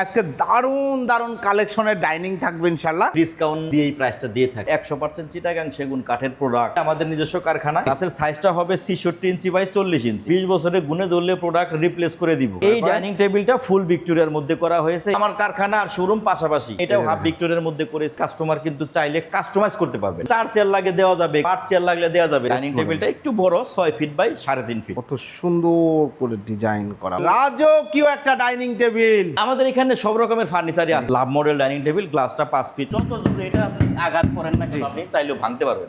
আজকে দারুণ দারুণ কালেকশনের ডাইনিং থাকবে ইনশাআল্লাহ। ডিসকাউন্ট দিয়ে এই প্রাইসটা দিয়ে থাকে 100% চিটাগাং সেগুন কাঠের প্রোডাক্ট, আমাদের নিজস্ব কারখানা। গ্লাসের সাইজটা হবে 66 ইঞ্চি বাই 40 ইঞ্চি। 20 বছরে গুণে ধরলে প্রোডাক্ট রিপ্লেস করে দিব। এই ডাইনিং টেবিলটা ফুল ভিক্টোরিয়ার মধ্যে করা হয়েছে। আমার কারখানা আর শোরুম পাশাপাশি, এটাও হাফ ভিক্টোরিয়ার মধ্যে করে কাস্টমার কিন্তু চাইলে কাস্টমাইজ করতে পারবে। 4 চেয়ার লাগে দেওয়া যাবে, 8 চেয়ার লাগলে দেওয়া যাবে। ডাইনিং টেবিলটা একটু বড়, 6 ফিট বাই 3.5 ফিট। কত সুন্দর করে ডিজাইন করা, রাজকীয় একটা ডাইনিং টেবিল। আমাদের এখানে সব রকমের ফার্নিচারই আছে। লাভ মডেল ডাইনিং টেবিল, গ্লাসটা 5 ফিট। যত জোরে এটা আপনি আঘাত করেন না কেন, আপনি চাইলেও ভাঙতে পারবেন।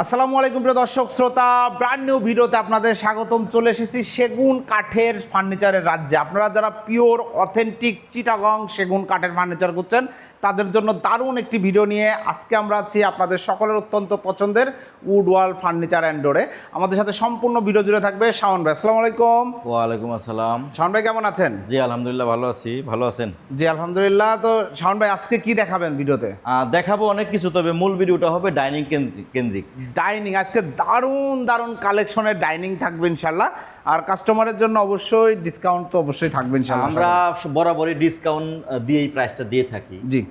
আসসালামু আলাইকুম প্রিয় দর্শক শ্রোতা, ব্র্যান্ড নিউ ভিডিওতে আপনাদের স্বাগতম। চলে এসেছি সেগুন কাঠের ফার্নিচারের রাজ্যে। আপনারা যারা পিওর অথেন্টিক চিটাগং সেগুন কাঠের ফার্নিচার করছেন, তাদের জন্য দারুণ একটি ভিডিও নিয়ে আজকে আমরা আছি আপনাদের সকলের অত্যন্ত পছন্দের উডওয়াল ফার্নিচার অ্যান্ড ডোরে। আমাদের সাথে সম্পূর্ণ ভিডিও জুড়ে থাকবে শাওন ভাই। আসসালামু আলাইকুম। ওয়ালাইকুম আসসালাম। শাওন ভাই কেমন আছেন? জি আলহামদুলিল্লাহ ভালো আছি। ভালো আছেন? জি আলহামদুলিল্লাহ। তো শাওন ভাই আজকে কি দেখাবেন ভিডিওতে? দেখাবো অনেক কিছু, তবে মূল ভিডিওটা হবে ডাইনিং কেন্দ্রিক। ডাইনিং, আজকে দারুণ দারুণ কালেকশনের ডাইনিং থাকবে ইনশাল্লাহ। আর কাস্টমারের জন্য অবশ্যই ডিসকাউন্ট তো অবশ্যই থাকবে ইনশাল্লাহ। আমরা বরাবরই ডিসকাউন্ট দিয়ে এই প্রাইসটা দিয়ে থাকি। জি।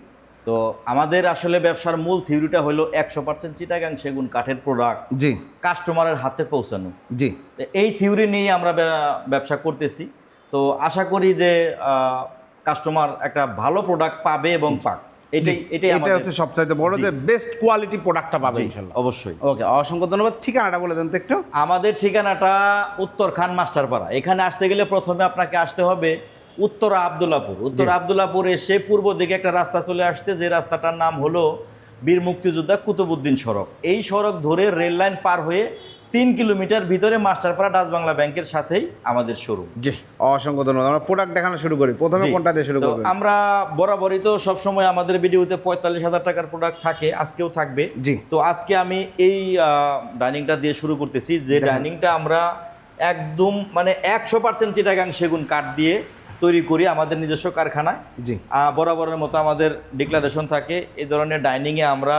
তো আমাদের আসলে ব্যবসার মূল থিওরিটা হলো 100% চিটাগাং সেগুন কাঠের প্রোডাক্ট জি কাস্টমারের হাতে পৌঁছানো। জি। তো এই থিওরি নিয়ে আমরা ব্যবসা করতেছি। তো আশা করি যে কাস্টমার একটা ভালো প্রোডাক্ট পাবে এবং পাক। এটাই হচ্ছে সবচাইতে বড়, যে বেস্ট কোয়ালিটি প্রোডাক্টটা পাবে ইনশাআল্লাহ। অবশ্যই। ওকে, অসংখ্য ধন্যবাদ। ঠিকানাটা বলে দেন তো একটু। আমাদের ঠিকানাটা উত্তর খান মাস্টারপাড়া। এখানে আসতে গেলে প্রথমে আপনাকে আসতে হবে উত্তর আব্দুল্লাপুর। উত্তর আব্দুল্লাপুর এসে পূর্ব দিকে একটা রাস্তা চলে আসছে, যে রাস্তাটার নাম হলো বীর মুক্তিযোদ্ধা কুতুবউদ্দিন সড়ক। এই সড়ক ধরে রেল লাইন পার হয়ে 3 কিলোমিটার ভিতরে মাস্টারপাড়া ডাচ বাংলা ব্যাংকের সাথেই আমাদের শোরুম। জি, অসংখ্য ধন্যবাদ। আমরা প্রোডাক্ট দেখানো শুরু করি। প্রথমে কোনটা দিয়ে শুরু করব? আমরা বরাবরই তো সবসময় আমাদের ভিডিওতে 45,000 টাকার প্রোডাক্ট থাকে, আজকেও থাকবে। জি। তো আজকে আমি এই ডাইনিংটা দিয়ে শুরু করতেছি, যে ডাইনিংটা আমরা একদম মানে 100% চিটাগাং সেগুন কাঠ দিয়ে তৈরি করি আমাদের নিজস্ব কারখানায়। জি। বরাবরের মতো আমাদের ডিক্লারেশন থাকে। এই ধরনের ডাইনিংয়ে আমরা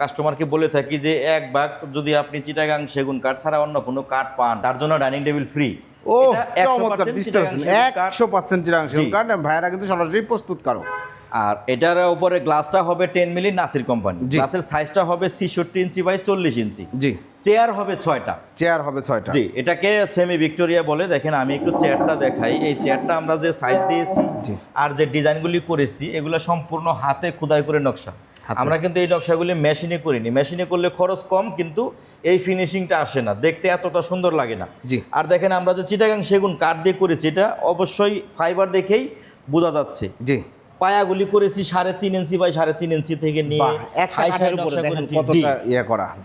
কাস্টমারকে বলে থাকি যে এক ভাগ যদি আপনি চিটাগাং সেগুন কাঠ ছাড়া অন্য কোনো কাঠ পান, তার জন্য ডাইনিং টেবিল ফ্রি। ও 100% চিটাগাং সেগুন কাঠ। ভাইরা কিন্তু সরাসরি প্রস্তুতকারক। আর এটার উপরে গ্লাসটা হবে 10 মিলি নাসির কোম্পানি। গ্লাসের সাইজটা হবে 66 inch by 40 inch. G. Chair হবে 6টা। চেয়ার হবে 6টা। জি, এটাকে সেমি ভিক্টোরিয়া বলে। দেখেন আমি একটু চেয়ারটা দেখাই। এই চেয়ারটা আমরা যে সাইজ দিয়েছি আর যে ডিজাইনগুলি করেছি, এগুলো সম্পূর্ণ হাতে খোদাই করে নকশা। আমরা কিন্তু এই নকশাগুলি মেশিনে করিনি। মেশিনে করলে খরচ কম, কিন্তু এই ফিনিশিংটা আসে না, দেখতে এতটা সুন্দর লাগে না। জি। আর দেখেন আমরা যে চিটাগাং সেগুন কাঠ দিয়ে করেছি, এটা অবশ্যই ফাইবার দেখেই বোঝা যাচ্ছে। জি। পায়াগুলি করেছি 3.5 ইঞ্চি বাই 3.5 ইঞ্চি থেকে নিয়ে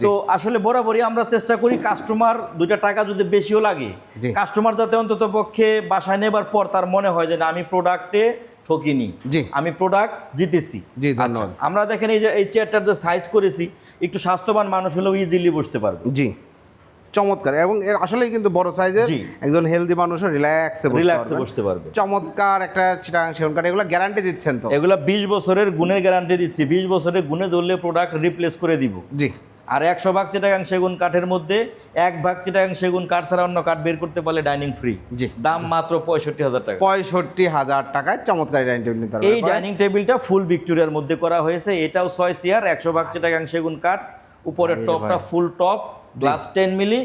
তো আসলে বরাবরই আমরা চেষ্টা করি কাস্টমার 2টা টাকা যদি বেশিও লাগে, কাস্টমার যাতে অন্তত পক্ষে বাসায় নেবার পর তার মনে হয় যে না, আমি প্রোডাক্টে ঠকিনি, আমি প্রোডাক্ট জিতেছি। আমরা দেখেন এই যে এই চেয়ারটার যে সাইজ করেছি, একটু স্বাস্থ্যবান মানুষ হলেও ইজিলি বসতে পারবে। জি, চমৎকার। এবং আসলেই কিন্তু বড় সাইজের, একজন হেলদি মানুষও রিল্যাক্সে বসতে পারবে। চমৎকার একটা চিটাগাং সেগুন কাঠ। এগুলো গ্যারান্টি দিচ্ছেন তো? এগুলো 20 বছরের গুণের গ্যারান্টি দিচ্ছি। 20 বছরের গুণে ধরলে প্রোডাক্ট রিপ্লেস করে দিব। জি। আর 100 ভাগ চিটাগাং সেগুন কাঠের মধ্যে 1 ভাগ চিটাগাং সেগুন কাঠ ছাড়া অন্য কাঠ বের করতে পারলে ডাইনিং ফ্রি। জি। দাম মাত্র 65,000 টাকা। 65,000 টাকায় চমৎকার ডাইনিং টেবিল নিতে পারবেন। এই ডাইনিং টেবিলটা ফুল ভিক্টোরিয়ার মধ্যে করা হয়েছে। এটাও 6 চেয়ার, 100 ভাগ চিটাগাং সেগুন কাঠ। উপরের টপটা full top, glass 10 milli,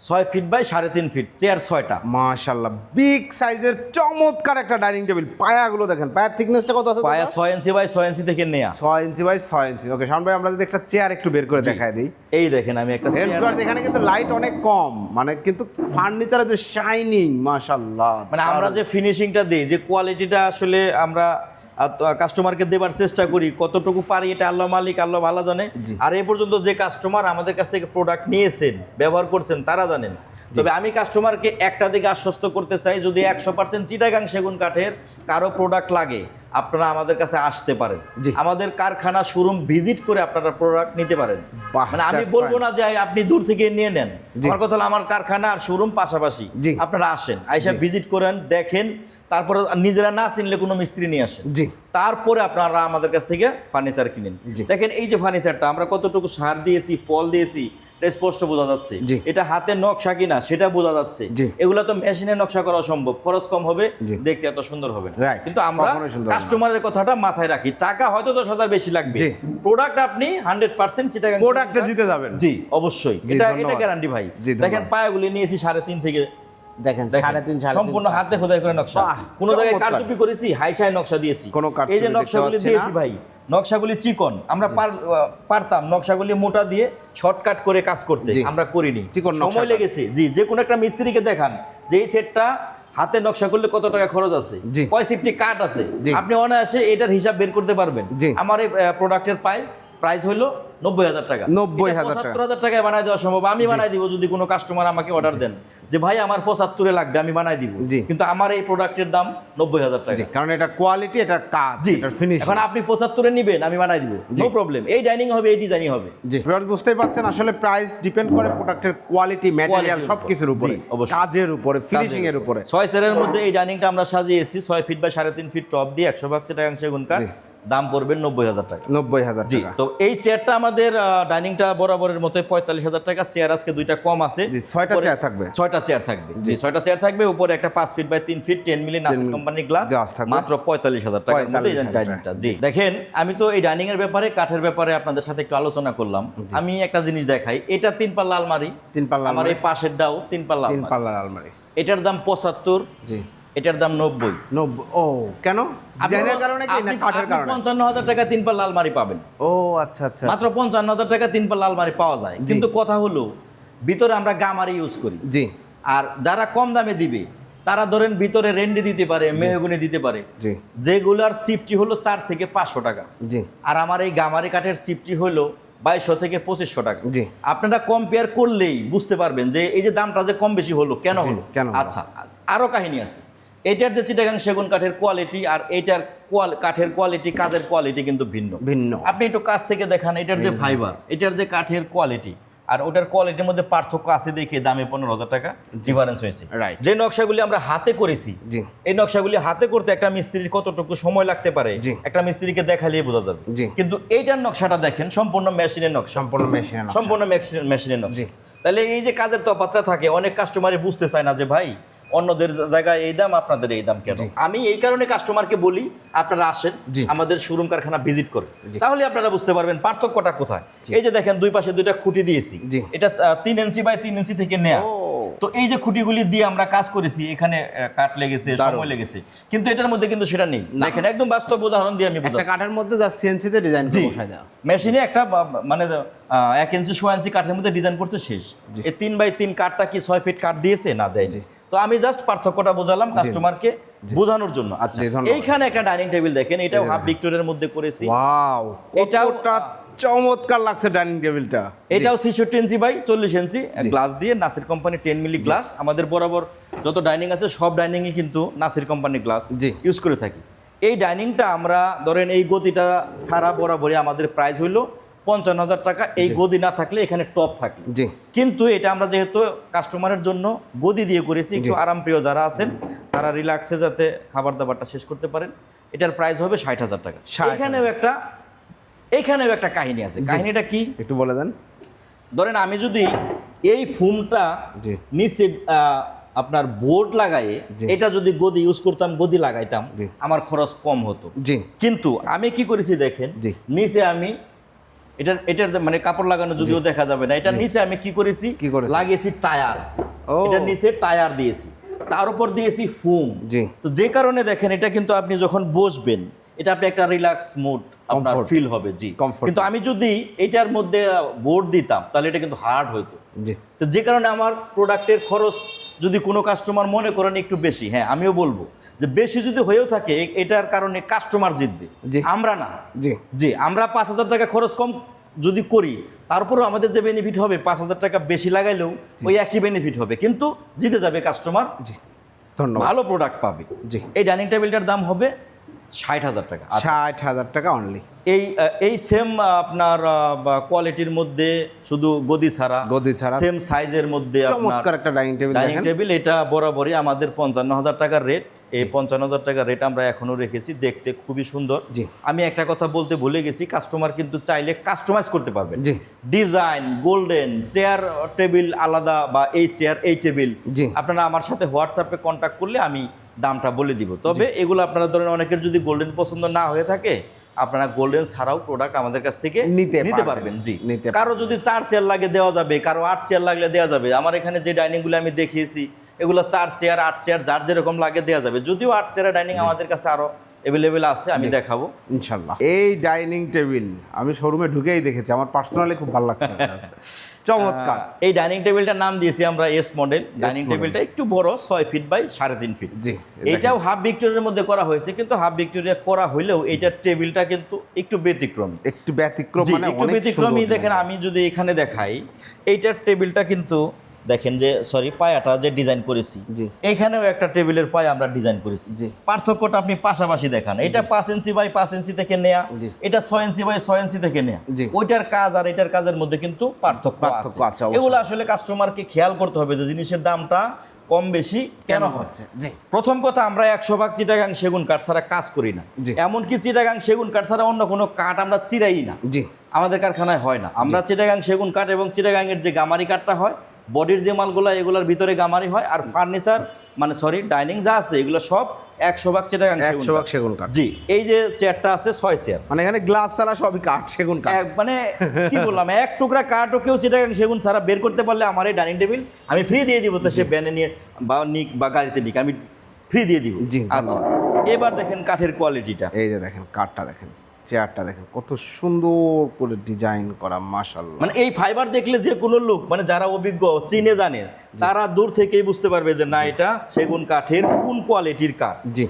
6 feet by 3.5 feet, chair 6টা। মাশাআল্লাহ, বিগ সাইজের চমৎকার একটা ডাইনিং টেবিল। পায়াগুলো দেখেন, পায়ার থিকনেসটা কত আছে? পায়া 6 ইঞ্চি বাই 6 ইঞ্চি থেকে নেয়া। 6 ইঞ্চি বাই 6 ইঞ্চি। ওকে শাওন ভাই, আমরা যদি একটা চেয়ার একটু বের করে দেখায় দিই। এই দেখেন আমি একটা চেয়ার। এখানে কিন্তু লাইট অনেক কম, মানে কিন্তু ফার্নিচারের যে শাইনিং, মাশাআল্লাহ, মানে আমরা যে ফিনিশিংটা দিই, যে কোয়ালিটিটা আসলে আমরা কাস্টমারকে দেবার চেষ্টা করি, কতটুকু পারি এটা আল্লাহ মালিক, আল্লাহ ভালো জানে। আর এ পর্যন্ত যে কাস্টমার আমাদের কাছ থেকে প্রোডাক্ট নিয়েছেন, ব্যবহার করছেন, তারা জানেন। তবে আমি কাস্টমারকে একটা দিকে আশ্বস্ত করতে চাই, যদি 100% চিটাগাং সেগুন কাঠের কারো প্রোডাক্ট লাগে, আপনারা আমাদের কাছে আসতে পারেন। আমাদের কারখানা শোরুম ভিজিট করে আপনারা প্রোডাক্ট নিতে পারেন। মানে আমি বলবো না যে আপনি দূর থেকে নিয়ে নেন। আমার কথা হলো আমার কারখানা আর শোরুম পাশাপাশি, আপনারা আসেন, আইসা ভিজিট করেন, দেখেন, তারপরে নিজেরা না চিনলে কোনো মিস্ত্রি নিয়ে আসেন। তারপরে আপনারা আমাদের কাছ থেকে ফার্নিচার কিনেন। দেখেন এই যে ফার্নিচারটা আমরা কতটুকু সার দিয়েছি, পল দিয়েছি, এটা স্পষ্ট বোঝা যাচ্ছে। জি। এটা হাতের নকশা কিনা সেটা বোঝা যাচ্ছে। জি। এগুলো তো মেশিনে নকশা করা সম্ভব, খরচ কম হবে, জি। দেখতে এত সুন্দর হবে না। Right. কিন্তু আমরা কখনোই সুন্দর হবে না। কাস্টমারের কথাটা মাথায় রাখি, টাকা হয়তো 10,000 বেশি লাগবে, জি। প্রোডাক্ট আপনি 100% চিটাগাং প্রোডাক্টে জিতে যাবেন। জি অবশ্যই, জি, এটা ধন্যবাদ। গ্যারান্টি ভাই। জি, ধন্যবাদ। দেখেন পায়াগুলি নিয়েছি 3.5 থেকে, দেখেন দেখেন, 3.5 সম্পূর্ণ হাতে খোদাই করে নকশা, বাহ, কোনো জায়গায় চমৎকার। কারচুপি করেছি, হাইসাই নকশা দিয়েছি। কোনো কারচুপি এই যে দেখতে নকশাগুলি পাচ্ছি দিয়েছি না। ভাই, নকশাগুলি চিকন, আমরা পারতাম নকশাগুলি মোটা দিয়ে শর্টকাট করে কাজ করতে, জি। আমরা করিনি, চিকন নকশাটা। সময় লেগেছে। জি, যে কোনো একটা মিস্ত্রিকে দেখান যে এই সেটটা হাতে নকশা করলে কত টাকা খরচ আছে, জি। কয় সিফটি কাট আছে, জি। আপনি অনায়াসে এটার হিসাব বের করতে পারবেন। জি। আমার এই প্রোডাক্টের প্রাইস হলো 90,000 টাকা। 90,000 টাকা। 75,000 টাকায় বানাই দেওয়া সম্ভব, আমি বানাই দিব। যদি কোনো কাস্টমার আমাকে অর্ডার দেন যে ভাই আমার 75 লাগবে, আমি বানাই দিব। জি। কিন্তু আমার এই প্রোডাক্টের দাম 90,000 টাকা। জি, কারণ এটা কোয়ালিটি, এটা কাজ, জি, এটা ফিনিশিং। এখন আপনি 75 নিবেন, আমি বানাই দিব, নো প্রবলেম। এই ডাইনিং হবে, এই ডিজাইনই হবে। জি, এবার বুঝতেই পারছেন আসলে প্রাইস ডিপেন্ড করে প্রোডাক্টের কোয়ালিটি, ম্যাটেরিয়াল, Quality-র সবকিছুর উপর। উপরে, জি, অবশ্যই। কাজের উপরে, ফিনিশিং এর উপরে। 6 সেরের মধ্যে এই ডাইনিংটা আমরা সাজিয়েছি 6 ফিট বাই 3.5 ফিট টপ দিয়ে 100 চিটাগাং সেগুন কাঠ, জি। দাম পড়বে 90,000 টাকা। 90,000 জি, টাকা। তো এই চেয়ারটা আমাদের ডাইনিংটা বরাবরের মতো 45,000 টাকা। চেয়ার আজকে 2টা কম আছে। জি, 6টা চেয়ার থাকবে। 6টা চেয়ার থাকবে। জি, 6টা চেয়ার থাকবে। উপরে একটা 5 ফিট বাই 3 ফিট 10 মিলি নাসির কোম্পানির গ্লাস থাকবে। মাত্র 45,000 টাকার মধ্যে এই 45,000 ডাইনিংটা। জি, দেখেন আমি তো এই ডাইনিং এর ব্যাপারে, কাঠের ব্যাপারে আপনাদের সাথে একটু আলোচনা করলাম। আমি একটা জিনিস দেখাই, এটা 3 পাল্লা আলমারি, 3 পাল্লা আমার এই পাশেরটাও 3 পাল্লা 3 আলমারি। পাল্লার আলমারি। এটার দাম 75, জি, এটার দাম 90। 90। ও কেন? ডিজাইনের কারণে কি না কাঠের কারণে? 55,000 টাকা 3 পাল্লা আলমারি পাবেন। ও আচ্ছা আচ্ছা। মাত্র 55,000 টাকা 3 পাল্লা আলমারি পাওয়া যায়। জি। কিন্তু কথা হলো ভিতরে আমরা গামারি ইউজ করি। জি, আর যারা কম দামে দিবে তারা ধরেন ভিতরে রেন্ডি দিতে পারে, মেহগুনি দিতে পারে, জি, যেগুলার সিফটি হলো 4 থেকে 500 টাকা। জি, আর আমার এই গামারি কাঠের সিফটি হলো 2200 থেকে 2500 টাকা। জি। আপনারা কম্পেয়ার করলেই বুঝতে পারবেন যে এই যে দামটা যে কম বেশি হলো, কেন জি, হলো। কেন হলো? আচ্ছা, আরো কাহিনী আছে। এটার যে চিটাগাং সেগুন কাঠের কোয়ালিটি আর এইটার কাঠের কোয়ালিটি, কাজের কোয়ালিটি কিন্তু ভিন্ন। ভিন্ন। আপনি একটু কাছ থেকে দেখান, এটার যে ফাইবার, এটার যে কাঠের কোয়ালিটি আর ওটার কোয়ালিটির মধ্যে পার্থক্য আছে দেখে দামে 15,000 টাকা ডিফারেন্স হয়েছে। Right. যে নকশাগুলি আমরা হাতে করেছি, জি, এই নকশাগুলি হাতে করতে একটা মিস্ত্রির কতটুকু সময় লাগতে পারে জি। একটা মিস্ত্রিকে দেখালেই বোঝা যাবে। জি। কিন্তু এইটার নকশাটা দেখেন, সম্পূর্ণ মেশিনের নকশা, সম্পূর্ণ মেশিনের নকশা। সম্পূর্ণ মেশিনের নকশা। জি। তাহলে এই যে কাজের তফাৎটা থাকে, অনেক কাস্টমারই বুঝতে চায় না যে ভাই অন্যদের জায়গায় এই দাম, আপনাদের এই দাম কেন। জি। আমি এই কারণে কাস্টমারকে বলি আপনারা আসেন, জি। আমাদের শোরুম কারখানা ভিজিট করুন, জি। তাহলে আপনারা বুঝতে পারবেন পার্থক্যটা কোথায়। জি। এই যে দেখেন দুই পাশে 2টা খুঁটি দিয়েছি, জি। এটা 3 ইঞ্চি বাই 3 ইঞ্চি থেকে নেয়া। ও। তো এই যে খুঁটিগুলি দিয়ে আমরা কাজ করেছি, এখানে কাঠ লেগেছে, দারুণ। সময় লেগেছে, কিন্তু এটার মধ্যে কিন্তু সেটা নেই। না। দেখেন একদম বাস্তব উদাহরণ দিয়ে আমি একটা বুঝাচ্ছি। কাঠের মধ্যে যা সিএনসি তে ডিজাইন করে জি, বসায় দেওয়া। মেশিনে একটা মানে 1 ইঞ্চি 1.5 ইঞ্চি কাঠের মধ্যে ডিজাইন করছে, শেষ। জি। এই 3 বাই 3 কাঠটা কি 6 ফিট কাঠ দিয়েছে? না, দেয়নি। তো আমি জাস্ট পার্থক্যটা বোঝালাম কাস্টমারকে বোঝানোর জন্য। আচ্ছা, জি, ধন্যবাদ। এইখানে একটা ডাইনিং টেবিল দেখেন, এটাও হাফ ভিক্টোরিয়ার মধ্যে করেছি। ওয়াও, এটাও- কতটা চমৎকার লাগছে ডাইনিং টেবিলটা। এটাও 66 ইঞ্চি বাই 40 ইঞ্চি গ্লাস দিয়ে, নাসির কোম্পানি 10 মিলি গ্লাস। আমাদের বরাবর যত ডাইনিং আছে সব ডাইনিংই কিন্তু নাসির কোম্পানি গ্লাস জি। ইউজ করে থাকি। এই ডাইনিংটা আমরা ধরেন এই গদিটা ছাড়া বরাবরই আমাদের প্রাইস হইলো 55,000 টাকা। এই গদি না থাকলে এখানে টপ থাকে। জি, কিন্তু এটা আমরা যেহেতু কাস্টমারের জন্য গদি দিয়ে করেছি, একটু আরামপ্রিয় যারা আছেন তারা রিল্যাক্সে যাতে খাবার দাবারটা শেষ করতে পারেন, এটার প্রাইস হবে 60,000 টাকা। 60,000 এখানেও একটা কাহিনী আছে। কাহিনীটা কি? একটু বলে দেন। ধরেন আমি যদি এই ফোমটা জি। নিচে আপনার বোর্ড লাগায়ে জি। এটা যদি গদি ইউজ করতাম, গদি লাগাইতাম, জি। আমার খরচ কম হতো। জি, কিন্তু আমি কি করেছি দেখেন, জি। নিচে আমি এটার যে মানে কাপড় লাগানো যদিও দেখা যাবে না, এটার নিচে আমি কি করেছি, কি করেছেন? লাগিয়েছি টায়ার। ও। এটার নিচে টায়ার দিয়েছি, তার উপর দিয়েছি ফোম। জি। তো যে কারণে দেখেন এটা কিন্তু আপনি যখন বসবেন, এটা আপনি একটা রিল্যাক্স মুড আপনার Comfort. ফিল হবে। জি, Comfort. কিন্তু আমি যদি এটার মধ্যে বোর্ড দিতাম তাহলে এটা কিন্তু হার্ড হতো। জি, তো যে কারণে আমার প্রোডাক্টের খরচ যদি কোনো কাস্টমার মনে করেন একটু বেশি, হ্যাঁ আমিও বলবো যে বেশি যদি হয়েও থাকে এটার কারণে কাস্টমার জিতবে, জি। আমরা না। জি, জি, আমরা 5,000 টাকা খরচ কম যদি করি, তারপরেও আমাদের যে বেনিফিট হবে 5,000 টাকা বেশি লাগাইলেও ওই একই বেনিফিট হবে, কিন্তু জিতে যাবে কাস্টমার, জি, ধন্যবাদ। ভালো প্রোডাক্ট পাবে। জি। এই ডাইনিং টেবিলটার দাম হবে 60,000 টাকা। 60,000 টাকা অনলি। এই সেম আপনার কোয়ালিটির মধ্যে, শুধু গদি ছাড়া, গদি ছাড়া। সেম সাইজের মধ্যে আপনার চমৎকার একটা ডাইনিং টেবিল ডাইনিং দেখেন। টেবিল। এটা বরাবরই আমাদের 55,000 টাকার রেট। এই 55,000 টাকা রেট আমরা এখনো রেখেছি, দেখতে খুবই সুন্দর। জি। আমি একটা কথা বলতে ভুলে গেছি, কাস্টমার কিন্তু চাইলে কাস্টমাইজ করতে পারবেন। জি। ডিজাইন, গোল্ডেন, চেয়ার টেবিল আলাদা বা এই চেয়ার এই টেবিল, জি। আপনারা আমার সাথে হোয়াটসঅ্যাপে কন্ট্যাক্ট করলে আমি দামটা বলে দিব। তবে এগুলো আপনারা ধরেন অনেকের যদি গোল্ডেন পছন্দ না হয়ে থাকে, আপনারা গোল্ডেন ছাড়াও প্রোডাক্ট আমাদের কাছ থেকে নিতে পারবেন। জি, কারো যদি 4 চেয়ার লাগে দেওয়া যাবে, কারো 8 চেয়ার লাগলে দেওয়া যাবে। আমার এখানে যে ডাইনিংগুলো আমি দেখিয়েছি এগুলো 4 চেয়ার 8 চেয়ার যার যেরকম লাগে দেওয়া যাবে। যদিও 8 চেয়ারের ডাইনিং আমাদের কাছে আরো অ্যাভেলেবেল আছে, আমি দেখাবো ইনশাল্লাহ। এই ডাইনিং টেবিল আমি শোরুমে ঢুকেই দেখেছি, আমার পার্সোনালি খুব ভালো লাগছে। চমৎকার। এই ডাইনিং টেবিলটার নাম দিয়েছি আমরা এস মডেল। ডাইনিং টেবিলটা একটু বড়, 6 ফিট বাই 3.5 ফিট। জি। এটাও হাফ ভিক্টোরিয়ার মধ্যে করা হয়েছে, কিন্তু হাফ ভিক্টোরিয়া করা হইলেও এইটার টেবিলটা কিন্তু একটু ব্যতিক্রমী। একটু ব্যতিক্রম, মানে একটু অনেক ব্যতিক্রমী। সুন্দর। দেখেন আমি যদি এখানে দেখাই, এইটার টেবিলটা কিন্তু দেখেন যে সরি পায়াটা যে ডিজাইন করেছি, জি। এইখানেও একটা টেবিলের পায়া আমরা ডিজাইন করেছি। জি। পার্থক্যটা আপনি পাশাপাশি দেখান। এটা 5 ইঞ্চি বাই 5 ইঞ্চি থেকে নেয়া, জি। এটা 6 ইঞ্চি বাই 6 ইঞ্চি থেকে নেয়া। জি। ওইটার কাজ আর এটার কাজের মধ্যে কিন্তু পার্থক্য আছে। অবশ্যই। এগুলো আসলে কাস্টমারকে খেয়াল করতে হবে যে জিনিসের দামটা কম বেশি কেন হচ্ছে। জি। প্রথম কথা, আমরা 100% চিটাগাং সেগুন কাঠ ছাড়া কাজ করি না। জি। এমনকি চিটাগাং সেগুন কাঠ ছাড়া অন্য কোনো কাঠ আমরা চিরাই না। জি। আমাদের কারখানায় হয় না। আমরা চিটাগাং সেগুন কাঠ এবং চিটাগাংয়ের যে গামারি কাঠটা হয়, বডির যে মালগুলো এগুলোর ভিতরে গামারি হয়, আর ফার্নিচার মানে সরি ডাইনিং যা আছে এগুলো সব 100% চিটাগাং 100% সেগুন কাঠ। জি। এই যে চেয়ারটা আছে 6 চেয়ার, মানে এখানে গ্লাস ছাড়া সবই কাঠ, সেগুন কাঠ। মানে কি বললাম, এক টুকরা কাঠও কেউ চিটাগাং সেগুন ছাড়া বের করতে পারলে আমার এই ডাইনিং টেবিল আমি ফ্রি দিয়ে দিব। তো সে ব্যানে নিয়ে বা নিক বা গাড়িতে নিক, আমি ফ্রি দিয়ে দিব। জি, আচ্ছা, এবার দেখেন কাঠের কোয়ালিটিটা। এই যে দেখেন কাঠটা, দেখেন চেয়ারটা, দেখেন কত সুন্দর করে ডিজাইন করা, মাশাআল্লাহ। মানে এই ফাইবার দেখলে যে কোনো লোক, মানে যারা অভিজ্ঞ চিনে জানে, তারা দূর থেকেই বুঝতে পারবে যে না, এটা সেগুন কাঠের কোন কোয়ালিটির কাঠ। জি।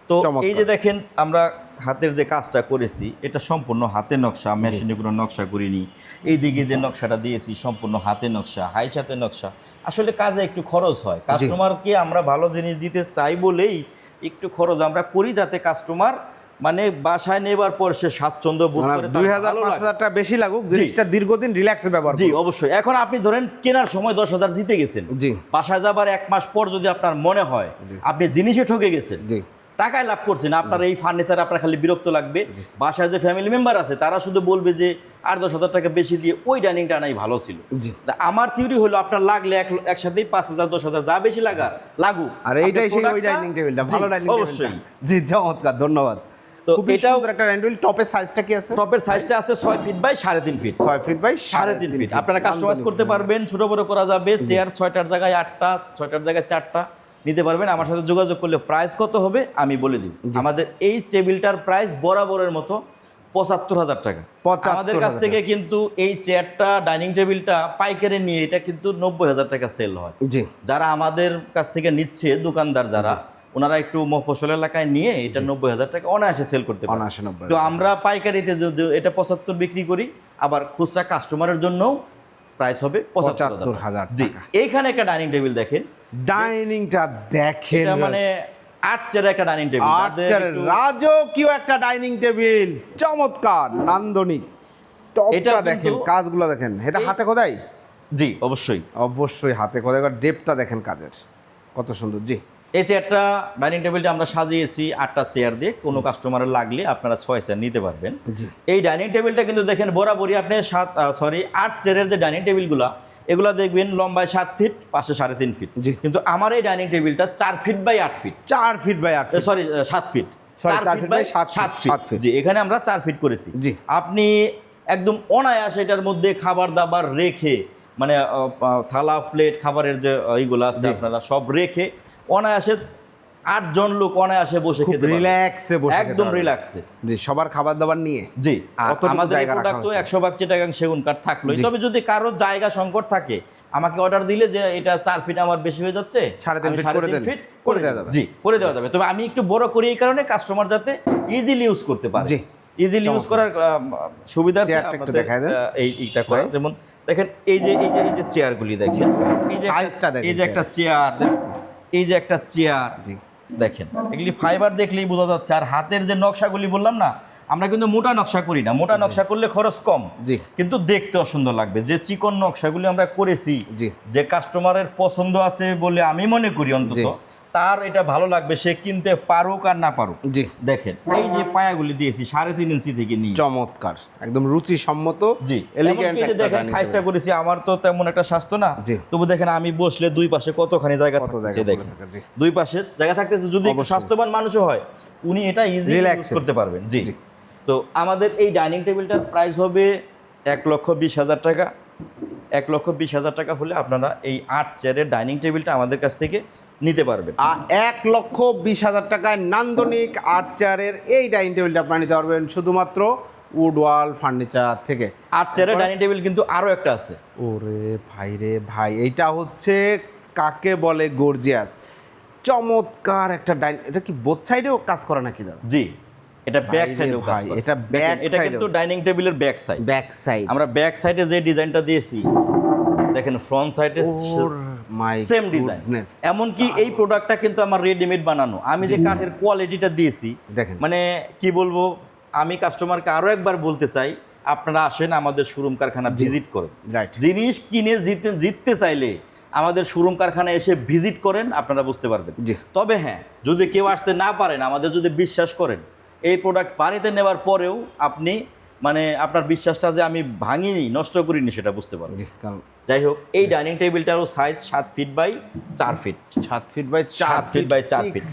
তো চমৎকার। এই যে দেখেন আমরা হাতের যে কাজটা করেছি, এটা সম্পূর্ণ হাতের নকশা, মেশিনে কোনো নকশা করিনি। এইদিকে যে নকশাটা দিয়েছি সম্পূর্ণ হাতের নকশা, হাই হাতের নকশা। আসলে কাজে একটু খরচ হয়, কাস্টমারকে আমরা ভালো জিনিস দিতে চাই বলেই একটু খরচ আমরা করি, যাতে কাস্টমার মানে বাসায় নেবার পর সে স্বাচ্ছন্দ্য বোধ করে। 2000-5000 টাকা বেশি লাগুক, জিনিসটা দীর্ঘদিন রিল্যাক্সে ব্যবহার জি করুন। অবশ্যই। এখন আপনি ধরেন কেনার সময় 10,000 জিতে গেছেন, জি। বাসায় যাবার 1 মাস পর যদি আপনার মনে হয় আপনি জিনিসে ঠকে গেছেন, জি। টাকায় লাভ করছেন, আপনার এই ফার্নিচার আপনার খালি বিরক্ত লাগবে। বাসায় যে ফ্যামিলি মেম্বার আছে তারা শুধু বলবে যে 8-10,000 টাকা বেশি দিয়ে ওই ডাইনিংটা নাই ভালো ছিল। জি। তা আমার থিওরি হলো আপনার লাগলে একসাথেই 5,000-10,000 যা বেশি লাগুক। আর এইটাই সেই ওই প্রোডাক্টটা- ডাইনিং টেবিলটা, জি, ভালো ডাইনিং টেবিল। অবশ্যই। জি, চমৎকার, ধন্যবাদ। তো খুবই এটাও সুন্দর একটা ডাইনিং টেবিল। টপের সাইজটা কি আছে? টপের সাইজটা আছে 6 feet by 3.5 feet. 6 feet by 3.5 feet. আপনারা কাস্টমাইজ করতে পারবেন, ছোট বড় করা যাবে। চেয়ার 6টার জায়গায় 8টা, 6টার জায়গায় 4টা নিতে পারবেন। আমার সাথে যোগাযোগ করলে প্রাইস কত হবে আমি বলে দিব। আমাদের এই টেবিলটার প্রাইস বরাবরের মতো 75,000 টাকা। 75,000 আমাদের কাছ থেকে কিন্তু এই চেয়ারটা ডাইনিং টেবিলটা পাইকারি নিয়ে এটা কিন্তু 90,000 টাকা সেল হয়। জি। যারা আমাদের কাছ থেকে নিচ্ছে দোকানদার যারা, ওনারা একটু মফস্বল এলাকায় নিয়ে এটা 90,000 টাকা অনায়াসে সেল করতে পারে। অনায়াসে 90,000 তো আমরা পাইকারিতে যদি এটা 75 বিক্রি করি, আবার খুচরা কাস্টমারের জন্য প্রাইস হবে 75,000 জি। টাকা। এইখানে একটা ডাইনিং টেবিল দেখেন, ডাইনিংটা দেখেন, এটা মানে 8 চেয়ারের একটা ডাইনিং টেবিল। আচ্ছা, রাজকীয় একটা ডাইনিং টেবিল, চমৎকার, নান্দনিক। এটা টপটা কিন্তু- দেখেন, কাজগুলো দেখেন, এটা হাতে খোদাই। জি অবশ্যই। অবশ্যই হাতে খোদাই, ডেপটা দেখেন কাজের, কত সুন্দর। জি। এই চেয়ারটা ডাইনিং টেবিলটা আমরা সাজিয়েছি 8টা চেয়ার দিয়ে। কোনো কাস্টমারের লাগলে আপনারা 6 চেয়ার নিতে পারবেন। এই ডাইনিং টেবিলটা কিন্তু দেখেন বরাবরই আপনি 8 চেয়ারের যে ডাইনিং টেবিলগুলা এগুলা দেখবেন লম্বায় 7 ফিট, পাশে 3.5 ফিট। জি। কিন্তু আমার এই ডাইনিং টেবিলটা 4 feet by 8 feet. 4 feet by 8 sorry 7 feet. 4 feet by 7 feet. জি, এখানে আমরা 4 ফিট করেছি। জি। আপনি একদম অনায়াসে এটার মধ্যে খাবার দাবার রেখে, মানে থালা প্লেট খাবারের যে এইগুলো আছে আপনারা সব রেখে অনায়াসে 8 জন লোক অনায়াসে বসে খেতে পারবে। রিল্যাক্সে বসে খেতে একদম পারবে। রিল্যাক্সে। জি, সবার খাবার দাবার নিয়ে। জি। আর কতটুকু আমাদের এই জায়গা রাখা প্রোডাক্ট তো হয়েছে? 100% চিটাগাং সেগুন কাঠ থাকলোই। জি। তবে যদি কারো জায়গা সংকট থাকে, আমাকে অর্ডার দিলে যে এটা 4 ফিট আমার বেশি হয়ে যাচ্ছে, 3.5 আমি ফিট করে 3.5 দেন। ফিট করে দেওয়া যাবে। জি, করে দেওয়া যাবে। তবে আমি একটু বড় করি এই কারণে কাস্টমার যাতে ইজিলি ইউজ করতে পারে। জি। ইজিলি ইউজ করার সুবিধার্থে চেয়ারটা একটু আমাদের দেখায় দেন। এইটা করা। যেমন দেখেন এই যে চেয়ারগুলি দেখেন, সাইজটা দেখেন এই যে একটা চেয়ার, এই যে একটা চেয়ার জি। দেখেন, এগুলি ফাইবার দেখলেই বোঝা যাচ্ছে। আর হাতের যে নকশাগুলি বললাম না, আমরা কিন্তু মোটা নকশা করি না। মোটা নকশা করলে খরচ কম, জি। কিন্তু দেখতেও সুন্দর লাগবে। যে চিকন নকশাগুলি আমরা করেছি, জি। যে কাস্টমারের পছন্দ আছে বলে আমি মনে করি অন্তত, জি। তার এটা ভালো লাগবে, সে কিনতে পারুক আর না পারুক। জি। দেখেন এই যে পায়াগুলি দিয়েছি 3.5 ইঞ্চি থেকে নিয়ে, চমৎকার, একদম রুচি সম্মত। জি, এলিগেন্ট এমনকি এই যে দেখেন সাইজটা করেছি, আমার তো তেমন একটা স্বাস্থ্য না, জি। তবু দেখেন আমি বসলে দুই পাশে কতখানি জায়গা কত থাকতেছে, জায়গা দেখেন পড়ে থাকে, জি। দুই পাশে জায়গা থাকতেছে। যদি একটু অবশ্যই। স্বাস্থ্যবান মানুষও হয় উনি এটা ইজি Relax ইউজ করতে পারবেন। জি। জি। তো আমাদের এই ডাইনিং টেবিলটার প্রাইস হবে 1,20,000 টাকা। 1,20,000 টাকা হলে আপনারা এই 8 চেয়ারের ডাইনিং টেবিলটা আমাদের কাছ থেকে নিতে পারবেন। 1,20,000 টাকায় নান্দনিক 8 চেয়ারের এই ডাইনিং টেবিলটা আপনারা নিতে পারবেন শুধুমাত্র উডওয়াল ফার্নিচার থেকে। 8 চেয়ারের ডাইনিং টেবিল কিন্তু আরও একটা আছে। ওরে ভাই রে ভাই, এইটা হচ্ছে কাকে বলে গর্জিয়াস, চমৎকার একটা ডাইনিং। এটা কি বোথ সাইডেও কাজ করা নাকি দাদা? জি, এটা ব্যাক ভাই রে সাইডেও কাজ ভাই, করে। এটা back এটা side কিন্তু এও। ডাইনিং টেবিলের ব্যাক সাইড। ব্যাক সাইড আমরা ব্যাক সাইডে যে ডিজাইনটা দিয়েছি দেখেন, ফ্রন্ট সাইডে মাই সেম ডিজাইন। এমনকি এই প্রোডাক্টটা কিন্তু আমার রেডিমেড বানানো। আমি যে কাঠের কোয়ালিটিটা দিয়েছি দেখেন। মানে কি বলবো, আমি কাস্টমারকে আরো একবার বলতে চাই, আপনারা আসেন আমাদের শোরুম কারখানা ভিজিট করেন। রাইট। জিনিস কিনে জিততে চাইলে আমাদের শোরুম কারখানা এসে ভিজিট করেন, আপনারা বুঝতে পারবেন। জি। তবে হ্যাঁ, যদি কেউ আসতে না পারেন, আমাদের যদি বিশ্বাস করেন, এই প্রোডাক্ট বাড়িতে নেওয়ার পরেও আপনি মানে আপনার বিশ্বাসটা যে আমি ভাঙিনি, নষ্ট করিনি, সেটা বুঝতে পারবেন। যাই হোক, এই ডাইনিং টেবিলটারও size 7 feet by 4 feet. 7 feet by 7 feet by 4 feet.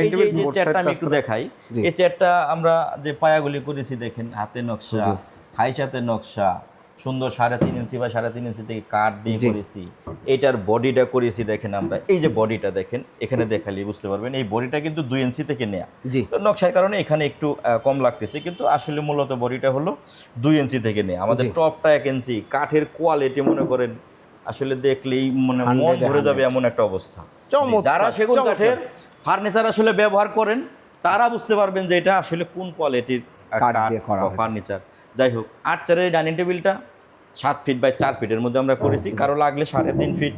এই যে চেয়ারটা আমি একটু দেখাই। এই চেয়ারটা আমরা যে পায়াগুলি করেছি দেখেন, হাতে নকশা, হাইসাতে নকশা, সুন্দর 3.5 ইঞ্চি বা 3.5 ইঞ্চি থেকে কাঠ দিয়ে করেছি। এটার বডিটা করেছি দেখেন আমরা, এই যে বডিটা দেখেন, এখানে দেখালে বুঝতে পারবেন এই বডিটা কিন্তু 2 ইঞ্চি থেকে নেয়া। জি। তো নকশার কারণে এখানে একটু কম লাগতেছে, কিন্তু আসলে মূলত বডিটা হলো 2 ইঞ্চি থেকে নেয়া। আমাদের টপটা 1 ইঞ্চি। কাঠের কোয়ালিটি মনে করেন আসলে দেখলেই মন ভরে যাবে এমন একটা অবস্থা। যারা সেগুন কাঠের ফার্নিচার আসলে ব্যবহার করেন তারা বুঝতে পারবেন যে এটা আসলে কোন কোয়ালিটির ফার্নিচার। যাই হোক, 8 চেয়ারের ডাইনিং টেবিলটা 7 ফিট বাই 4 ফিটের মধ্যে আমরা করেছি। কারো লাগলে 3.5 ফিট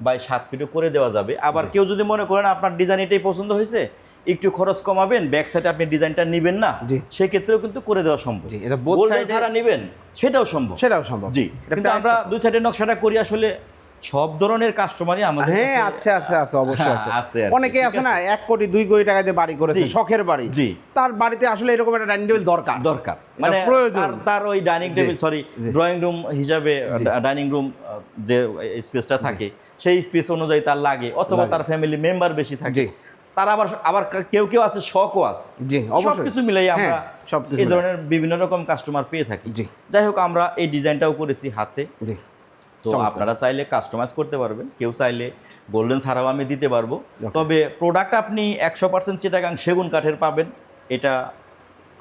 বাই 7 ফিটও করে দেওয়া যাবে। আবার কেউ যদি মনে করেন আপনার ডিজাইন এটাই পছন্দ হয়েছে, একটু খরচ কমাবেন, ব্যাক সাইডে আপনি ডিজাইনটা নেবেন না, সেক্ষেত্রেও কিন্তু করে দেওয়া সম্ভব। এটা বোথ সাইডে যারা নেবেন সেটাও সম্ভব। জি, কিন্তু আমরা 2 সাইডের নকশাটা করি আসলে সব ধরনের কাস্টমারই আমাদের। হ্যাঁ, আছে অবশ্যই আছে। অনেকেই আছে না 1 কোটি 2 কোটি টাকা দিয়ে বাড়ি করেছে, শখের বাড়ি। জি। তার বাড়িতে আসলে এরকম একটা ডাইনিং টেবিল দরকার, মানে প্রয়োজন। তার ওই ডাইনিং টেবিল ড্রয়িং রুম হিসাবে ডাইনিং রুম যে স্পেসটা থাকে সেই স্পেস অনুযায়ী তার লাগে, অথবা তার ফ্যামিলি মেম্বার বেশি থাকে, তার আবার কেউ আছে শখও আছে। জি, সবকিছু মিলাই আমরা এই ধরনের বিভিন্ন রকম কাস্টমার পেয়ে থাকি। যাই হোক, আমরা এই ডিজাইনটাও করেছি হাতে। জি। তো আপনারা চাইলে কাস্টমাইজ করতে পারবেন, কেউ চাইলে গোল্ডেন ছাড়াও আমি দিতে পারবো। তবে প্রোডাক্ট আপনি 100% চিটাগাং সেগুন কাঠের পাবেন, এটা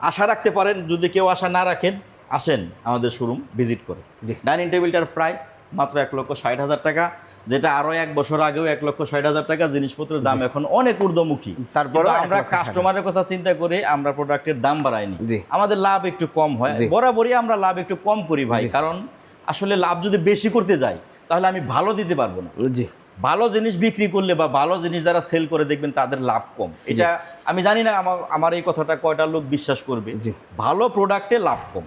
আশা রাখতে পারেন। যদি কেউ আশা না রাখেন, আসেন আমাদের শোরুম ভিজিট করে। ডাইনিং টেবিলটার প্রাইস মাত্র 1,60,000 টাকা, যেটা আরও 1 বছর আগেও 1,60,000 টাকা। জিনিসপত্রের দাম এখন অনেক ঊর্ধ্বমুখী, তারপরে আমরা কাস্টমারের কথা চিন্তা করে আমরা প্রোডাক্টের দাম বাড়াইনি। আমাদের লাভ একটু কম হয়, বরাবরই আমরা লাভ একটু কম করি ভাই, কারণ আসলে লাভ যদি বেশি করতে যাই তাহলে আমি ভালো দিতে পারবো না। ভালো জিনিস বিক্রি করলে বা ভালো জিনিস যারা সেল করে দেখবেন তাদের লাভ কম। এটা আমি জানি না আমার এই কথাটা কয়টা লোক বিশ্বাস করবে। ভালো প্রোডাক্টে লাভ কম।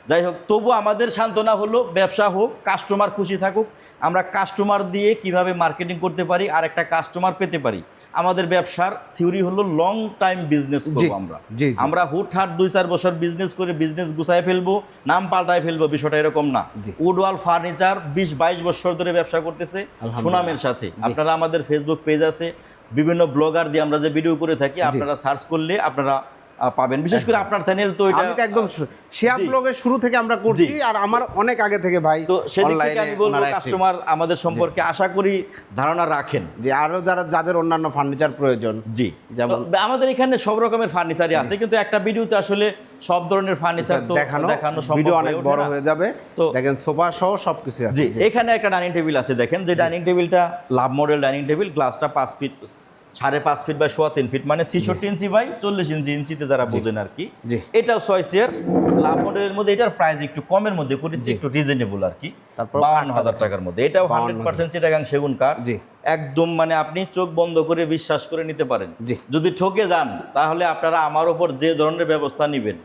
যাই হোক, তবু আমাদের সান্ত্বনা হলো ব্যবসা হোক, কাস্টমার খুশি থাকুক। আমরা কাস্টমার দিয়ে কিভাবে মার্কেটিং করতে পারি আর একটা কাস্টমার পেতে পারি। আমাদের ব্যবসার থিওরি হলো লং টাইম বিজনেস করবো আমরা হুটহাট 2-4 বছর বিজনেস করে বিজনেস গুছায় ফেলবো, নাম পাল্টায় ফেলবো, বিষয়টা এরকম না। উডওয়াল ফার্নিচার 20-22 বছর ধরে ব্যবসা করতেছে সুনামের সাথে। আপনারা আমাদের ফেসবুক পেজ আছে, বিভিন্ন ব্লগার দিয়ে আমরা যে ভিডিও করে থাকি, আপনারা সার্চ করলে আপনারা পাবেন। বিশেষ করে আপনার চ্যানেল তো এটা একদম শেয়ার ব্লগের শুরু থেকে আমরা করছি, আর আমার অনেক আগে থেকে ভাই। তো সেদিক থেকে আমি বলবো কাস্টমার আমাদের সম্পর্কে আশা করি ধারণা রাখেন, যে আরো যাদের অন্যান্য ফার্নিচার প্রয়োজন। জি, যেমন আমাদের এখানে সব রকমের ফার্নিচারই আছে, কিন্তু একটা ভিডিওতে আসলে সব ধরনের ফার্নিচার তো দেখানো ভিডিও অনেক বড় হয়ে যাবে। তো দেখেন সোফা সহ সবকিছু আছে। জি, এখানে একটা ডাইনিং টেবিল আছে দেখেন, যে ডাইনিং টেবিলটা লাভ মডেল ডাইনিং টেবিল, গ্লাসটা 5 ফিট 5.5 ফিট বাই 3.25 ফিট, মানে 66 ইঞ্চি বাই 40 ইঞ্চি, ইঞ্চিতে যারা বোঝেন আর কি। এটাও 6 চেয়ার লাভ মডেলের মধ্যে। এটার প্রাইস একটু কমের মধ্যে করেছি, একটু রিজনেবল আর কি, 52,000 টাকার মধ্যে। এটাও 100% চিটাগাং সেগুন কাঠ, একদম মানে আপনি চোখ বন্ধ করে বিশ্বাস করে নিতে পারেন। যদি ঠকে যান তাহলে আপনারা আমার ওপর যে ধরনের ব্যবস্থা নেবেন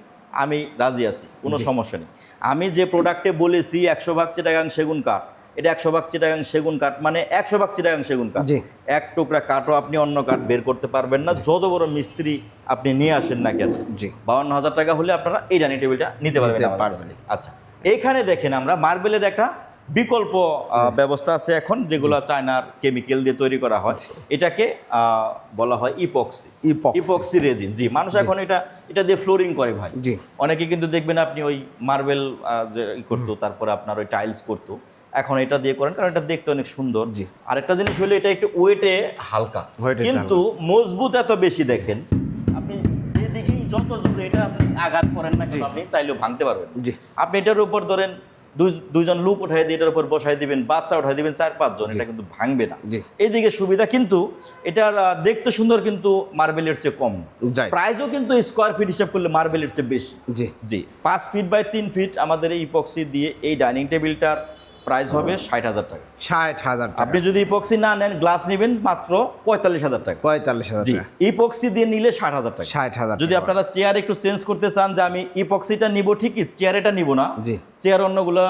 আমি রাজি আছি, কোনো সমস্যা নেই। আমি যে প্রোডাক্টে বলেছি 100 ভাগ চিটাগাং সেগুন কাঠ, এটা 100 ভাগ চিটাগাং সেগুন কাঠ, মানে 100 ভাগ চিটাগাং সেগুন কাঠ। জি। এক টুকরা কাঠও আপনি অন্য কাঠ বের করতে পারবেন না, যত বড় মিস্ত্রি আপনি নিয়ে আসেন না কেন। জি। 52,000 টাকা হলে আপনারা এই ডাইনিং টেবিলটা নিতে পারবেন নিতে আমাদের কাছ পারবেন। থেকে। আচ্ছা, এইখানে দেখেন আমরা মার্বেলের একটা বিকল্প ব্যবস্থা আছে এখন, যেগুলো চায়নার কেমিক্যাল দিয়ে তৈরি করা হয়। এটাকে বলা হয় ইপক্সি। Epoxy raisin. জি, মানুষ এখন এটা দিয়ে ফ্লোরিং করে ভাই। জি। অনেকে কিন্তু দেখবেন আপনি ওই মার্বেল যে করতো, তারপরে আপনার ওই টাইলস করতো, এখন এটা দিয়ে করেন কারণ এটা দেখতে অনেক সুন্দর। জি। আরেকটা জিনিস হলো এটা একটু ওয়েটে হালকা, কিন্তু মজবুত এত বেশি। দেখেন আপনি যেদিকেই যত জোরে এটা আপনি আঘাত করেন না কেন, আপনি চাইলেও ভাঙতে পারবেন। জি। আপনি এটার উপর ধরেন দুইজন লোক উঠাই দিয়ে এটার উপর বসাই দিবেন, বাচ্চা উঠাই দিবেন 4-5 জন, এটা কিন্তু ভাঙবে না। এইদিকে সুবিধা, কিন্তু এটার দেখতে সুন্দর, কিন্তু মার্বেলের চেয়ে কম। প্রাইসও কিন্তু স্কোয়ার ফিট হিসাব করলে মার্বেলের চেয়ে বেশি। জি। জি, 5 ফিট বাই 3 ফিট আমাদের এই ইপক্সি দিয়ে এই ডাইনিং টেবিলটার প্রাইস হবে 60,000 টাকা। 60,000 টাকা। আপনি যদি ইপক্সি না নেন, গ্লাস নেবেন মাত্র 45,000 টাকা। 45,000 জি, টাকা। ইপক্সি দিয়ে নিলে 60,000 টাকা। 60,000। যদি আপনারা চেয়ার একটু চেঞ্জ করতে চান, যে আমি ইপক্সিটা নিব ঠিকই, চেয়ার এটা নিব না, জি, চেয়ার অন্যগুলো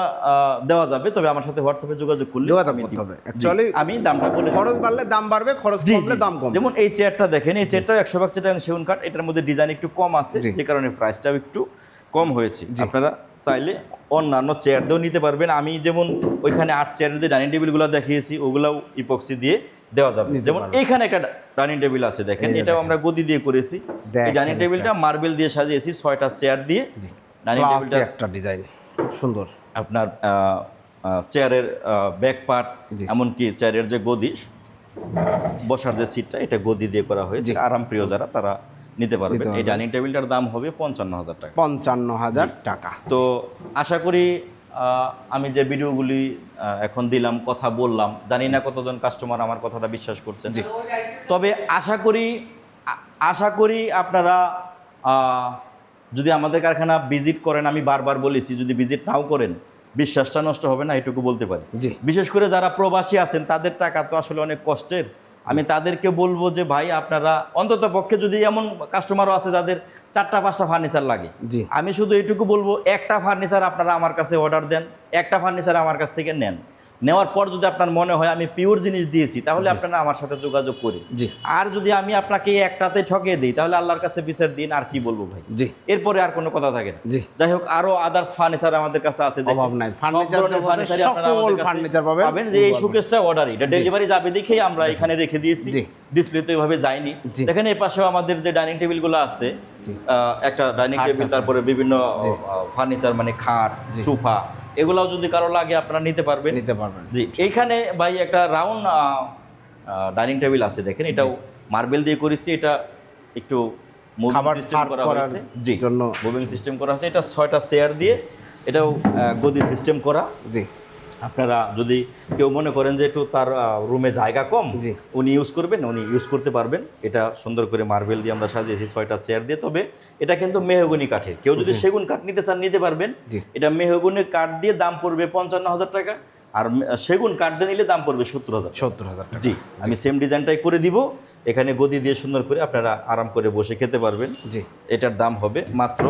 দেওয়া যাবে, তবে আমার সাথে হোয়াটসঅ্যাপে যোগাযোগ করলে করতে হবে। অ্যাকচুয়ালি আমি দামটা বলে দেব। খরচ বাড়লে দাম বাড়বে, খরচ কমলে দাম কমবে। যেমন এই চেয়ারটা দেখেন, এই চেয়ারটাও 100 ভাগ চিটাগাং সেগুন কাঠ, এটার মধ্যে ডিজাইন একটু কম আছে, যে কারণে প্রাইসটাও একটু কম হয়েছে। আপনারা চাইলে অন্যান্য চেয়ার দিয়েও নিতে পারবেন। আমি যেমন ওইখানে 8 চেয়ারের যে ডাইনিং টেবিলগুলো দেখিয়েছি, ওগুলাও ইপক্সি দিয়ে দেওয়া যাবে। যেমন এইখানে একটা ডাইনিং টেবিল আছে, দেখেন এটাও আমরা গদি দিয়ে করেছি। এই ডাইনিং টেবিলটা মার্বেল দিয়ে সাজিয়েছি, 6টা চেয়ার দিয়ে। ডাইনিং টেবিলটা একটা ডিজাইন খুব সুন্দর। আপনার চেয়ারের ব্যাক পার্ট, এমনকি চেয়ারের যে গদি, বসার যে সিটটা, এটা গদি দিয়ে করা হয়েছে। আরাম প্রিয় যারা, তারা নিতে পারবেন। এই ডাইনিং টেবিলটার দাম হবে 55,000 টাকা। 55,000 টাকা। তো আশা করি আমি যে ভিডিওগুলি এখন দিলাম, কথা বললাম, জানি না কতজন কাস্টমার আমার কথাটা বিশ্বাস করছেন, তবে আশা করি আপনারা যদি আমাদের কারখানা ভিজিট করেন, আমি বারবার বলেছি, যদি ভিজিট নাও করেন বিশ্বাসটা নষ্ট হবে না, এটুকু বলতে পারি। বিশেষ করে যারা প্রবাসী আছেন, তাদের টাকা তো আসলে অনেক কষ্টের। আমি তাদেরকে বলবো যে ভাই, আপনারা অন্তত পক্ষে, যদি এমন কাস্টমারও আছে যাদের 4টা-5টা ফার্নিচার লাগে, আমি শুধু এইটুকু বলবো, একটা ফার্নিচার আপনারা আমার কাছে অর্ডার দেন, একটা ফার্নিচার আমার কাছ থেকে নেন। নেওয়ার পর যদি আপনার মনে হয় আমি পিওর জিনিস দিয়েছি, তাহলে আপনারা আমার সাথে যোগাযোগ করি। আর যদি আমি আপনাকে একটাতে ঠকিয়ে দিই, তাহলে আল্লাহর কাছে বিচার দিন। আর কি বলবো ভাই, এরপরে আর কোনো কথা থাকে না। যাই হোক, আরো আদার্স ফার্নিচার আমাদের কাছে আছে, পাবেন। যে এই শোকেসটা অর্ডার, এটা ডেলিভারি যাবে দেখেই আমরা এখানে রেখে দিয়েছি, ডিসপ্লে তো এইভাবে যায়নি। দেখেন এই পাশেও আমাদের যে ডাইনিং টেবিলগুলো আছে, একটা ডাইনিং টেবিল, তারপরে বিভিন্ন ফার্নিচার, মানে খাট, সোফা, এগুলাও যদি কারো লাগে আপনারা নিতে পারবেন। জি, এইখানে ভাই একটা রাউন্ড ডাইনিং টেবিল আছে, দেখেন এটাও মার্বেল দিয়ে করেছি। এটা একটু মুভিং সিস্টেম করা হয়েছে। জি, মুভিং সিস্টেম করা আছে। এটা 6টা চেয়ার দিয়ে, এটাও গদি সিস্টেম করা। জি, আপনারা যদি কেউ মনে করেন যে একটু তার রুমে জায়গা কম, উনি ইউজ করবেন, উনি ইউজ করতে পারবেন। এটা সুন্দর করে মার্বেল দিয়ে আমরা সাজিয়েছি, 6টা চেয়ার দিয়ে। তবে এটা কিন্তু মেহগনি কাঠের, কেউ যদি সেগুন কাঠ নিতে চান নিতে পারবেন। এটা মেহগনি কাঠ দিয়ে দাম পড়বে 55,000 টাকা, আর সেগুন কাঠ দিয়ে নিলে দাম পড়বে 70,000 টাকা। জি, আমি সেম ডিজাইনটাই করে দিব। এখানে গদি দিয়ে সুন্দর করে আপনারা আরাম করে বসে খেতে পারবেন। জি, এটার দাম হবে মাত্র,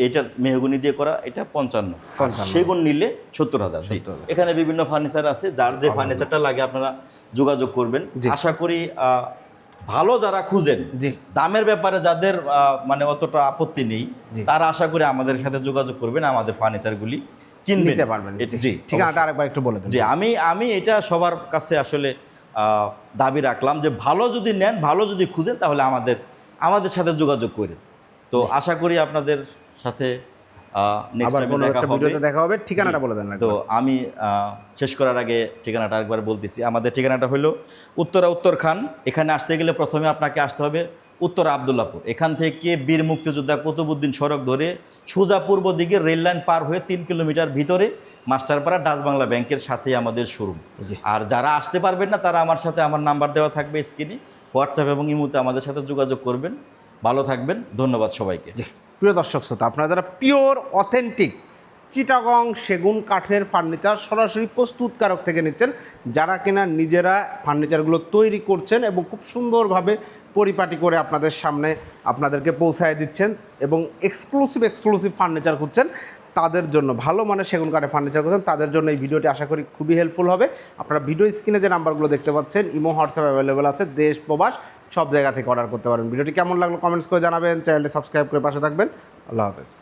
এটা মেহগনি দিয়ে করা, এটা 55, সেগুন নিলে 70,000। জি, এখানে বিভিন্ন ফার্নিচার আছে, যার যে ফার্নিচারটা লাগে আপনারা যোগাযোগ করবেন। আশা করি ভালো যারা খুঁজেন, দামের ব্যাপারে যাদের মানে অতটা আপত্তি নেই, তারা আশা করি আমাদের সাথে যোগাযোগ করবেন, আমাদের ফার্নিচারগুলি কিনতে পারবেন। জি, ঠিকানাটা আরেকবার একটু বলে দেন। জি, আমি এটা সবার কাছে আসলে দাবি রাখলাম যে ভালো যদি নেন, ভালো যদি খুঁজেন, তাহলে আমাদের সাথে যোগাযোগ করেন। তো আশা করি আপনাদের সাথে নেক্সট টাইমে দেখা হবে। ঠিকানাটা বলে দেন। তো আমি শেষ করার আগে ঠিকানাটা আরেকবার বলতেছি। আমাদের ঠিকানাটা হলো উত্তর খান। এখানে আসতে গেলে প্রথমে আপনাকে আসতে হবে উত্তর আবদুল্লাপুর। এখান থেকে বীর মুক্তিযোদ্ধা কুতুবউদ্দিন সড়ক ধরে সোজা পূর্ব দিকে রেল লাইন পার হয়ে 3 কিলোমিটার ভিতরে মাস্টারপাড়া ডাচ বাংলা ব্যাংকের সাথেই আমাদের শোরুম। আর যারা আসতে পারবেন না, তারা আমার সাথে, আমার নাম্বার দেওয়া থাকবে স্ক্রিনে, হোয়াটসঅ্যাপ এবং ইমোতে আমাদের সাথে যোগাযোগ করবেন। ভালো থাকবেন, ধন্যবাদ সবাইকে। প্রিয় দর্শক শ্রোতা, আপনারা যারা পিওর অথেন্টিক চিটাগং সেগুন কাঠের ফার্নিচার সরাসরি প্রস্তুতকারক থেকে নিচ্ছেন, যারা কিনা নিজেরা ফার্নিচারগুলো তৈরি করছেন এবং খুব সুন্দরভাবে পরিপাটি করে আপনাদের সামনে আপনাদেরকে পৌঁছায় দিচ্ছেন, এবং এক্সক্লুসিভ ফার্নিচার খুঁজছেন, তাদের জন্য, ভালো মানের সেগুন কাঠের ফার্নিচার করছেন তাদের জন্য এই ভিডিওটি আশা করি খুবই হেল্পফুল হবে। আপনারা ভিডিও স্ক্রিনে যে নাম্বারগুলো দেখতে পাচ্ছেন, ইমো হোয়াটসঅ্যাপ অ্যাভেলেবেল আছে, দেশ প্রবাস সব জায়গা থেকে অর্ডার করতে পারেন। ভিডিওটি কেমন লাগলো কমেন্টস করে জানাবেন, চ্যানেলটি সাবস্ক্রাইব করে পাশে থাকবেন। আল্লাহ হাফেজ।